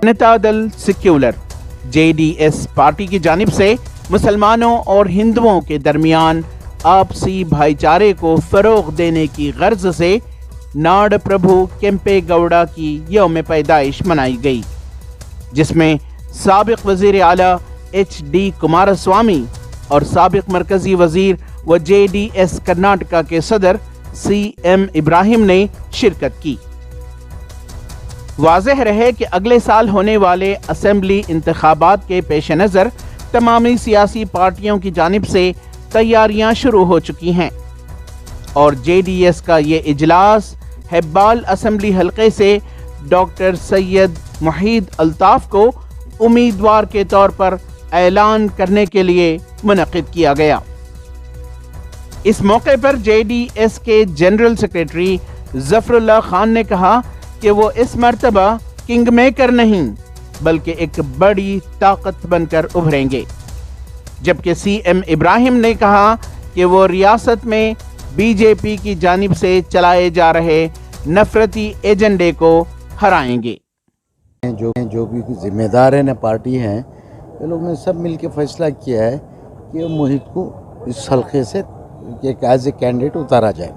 Janata Dal secular JDS party की जानिब से मुसलमानों और हिंदुओं के दरमियान आपसी भाईचारे को फरोग देने की गर्ज से नाड़ प्रभु केम्पे गौड़ा की यौम पैदाइश मनाई गई, जिसमें साबिक वज़ीर आला HD कुमारस्वामी और साबिक मरकजी वज़ीर व JDS कर्नाटका के सदर CM इब्राहिम ने शिरकत की। वाज़ेह रहे कि अगले साल होने वाले असेंबली इंतखाबात के पेश नज़र तमामी सियासी पार्टियों की जानिब से तैयारियां शुरू हो चुकी हैं और JDS का ये इजलास हेब्बाल असेंबली हलके से डॉक्टर सैयद मुहीद अल्ताफ को उम्मीदवार के तौर पर ऐलान करने के लिए मुनक़िद किया गया। इस मौके पर JDS के जनरल सेक्रेटरी ज़फ़रुल्लाह खान ने कहा कि वो इस मर्तबा किंग मेकर नहीं बल्कि एक बड़ी ताकत बनकर उभरेंगे, जबकि CM इब्राहिम ने कहा कि वो रियासत में BJP की जानिब से चलाए जा रहे नफरती एजेंडे को हराएंगे। जो भी जिम्मेदार हैं पार्टी हैं, ये लोग ने सब मिलकर फैसला किया है कि मोहित को इस हल्के से एक एज ए कैंडिडेट उतारा जाए,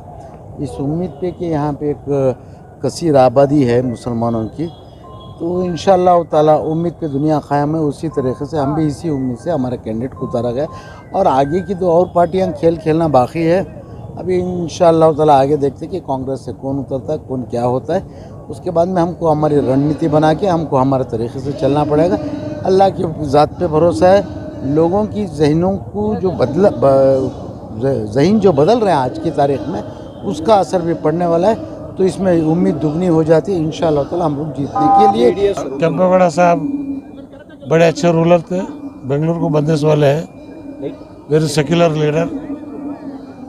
इस उम्मीद पे कि यहाँ पे एक कसीर आबादी है मुसलमानों की, तो इंशाअल्लाह ताला उम्मीद पे दुनिया कायम है। उसी तरीके से हम भी इसी उम्मीद से हमारे कैंडिडेट को उतारा गया और आगे की तो और पार्टियाँ खेलना बाकी है। अभी इंशाअल्लाह ताला आगे देखते कि कांग्रेस से कौन उतरता है, कौन क्या होता है। उसके बाद में हमको हमारी रणनीति बना के हमको हमारे तरीके से चलना पड़ेगा। अल्लाह की ज़ात पे भरोसा है। लोगों की जहनों को जो जहन जो बदल रहे हैं आज की तारीख में, उसका असर भी पड़ने वाला है, तो इसमें उम्मीद दुगनी हो जाती है। इंशाअल्लाह ताला हम लोग जीतने के लिए। केम्पेगौड़ा साहब बड़े अच्छे रूलर थे, बेंगलुरु को बंदिश वाले हैं, very secular leader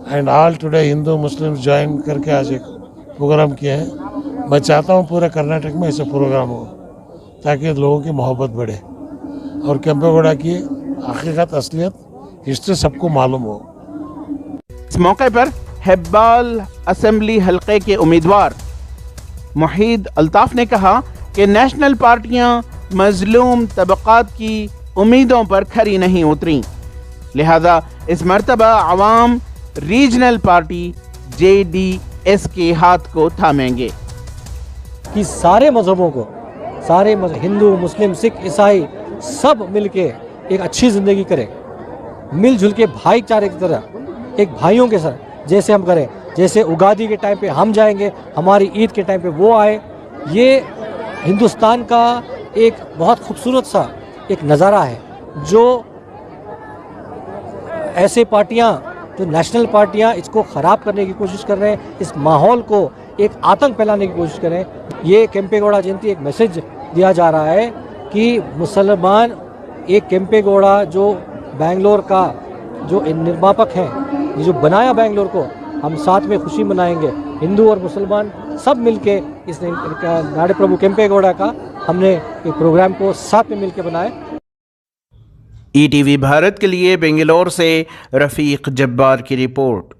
and all today Hindu Muslim join करके आज एक प्रोग्राम किए हैं। मैं चाहता हूँ पूरे कर्नाटक में ऐसे प्रोग्राम हो ताकि लोगों की मोहब्बत बढ़े और केम्पेगौड़ा की हकीकत असलियत हिस्ट्री सबको मालूम हो। इस मौके पर हेब्बाल असेंबली हलके के उम्मीदवार मुहीद अल्ताफ ने कहा कि नेशनल पार्टियां मजलूम तबकात की उम्मीदों पर खरी नहीं उतरी, लिहाजा इस मर्तबा अवाम रीजनल पार्टी JDS के हाथ को थामेंगे कि सारे मजहबों को, सारे हिंदू मुस्लिम सिख ईसाई सब मिलके एक अच्छी ज़िंदगी करें, मिलजुल के भाईचारे की तरह एक भाइयों के साथ जैसे हम करें। जैसे उगादी के टाइम पे हम जाएंगे, हमारी ईद के टाइम पे वो आए। ये हिंदुस्तान का एक बहुत खूबसूरत सा एक नज़ारा है, जो ऐसे पार्टियां जो नेशनल पार्टियां इसको ख़राब करने की कोशिश कर रहे हैं, इस माहौल को एक आतंक फैलाने की कोशिश कर रहे हैं। ये केम्पेगौड़ा जयंती एक मैसेज दिया जा रहा है कि मुसलमान एक केम्पेगौड़ा जो बेंगलोर का जो निर्मापक हैं, ये जो बनाया बेंगलोर को, हम साथ में खुशी मनाएंगे। हिंदू और मुसलमान सब मिलके इस नाड़ प्रभु केम्पेगौड़ा का हमने एक प्रोग्राम को साथ में मिलके बनाया। ETV भारत के लिए बेंगलोर से रफ़ीक जब्बार की रिपोर्ट।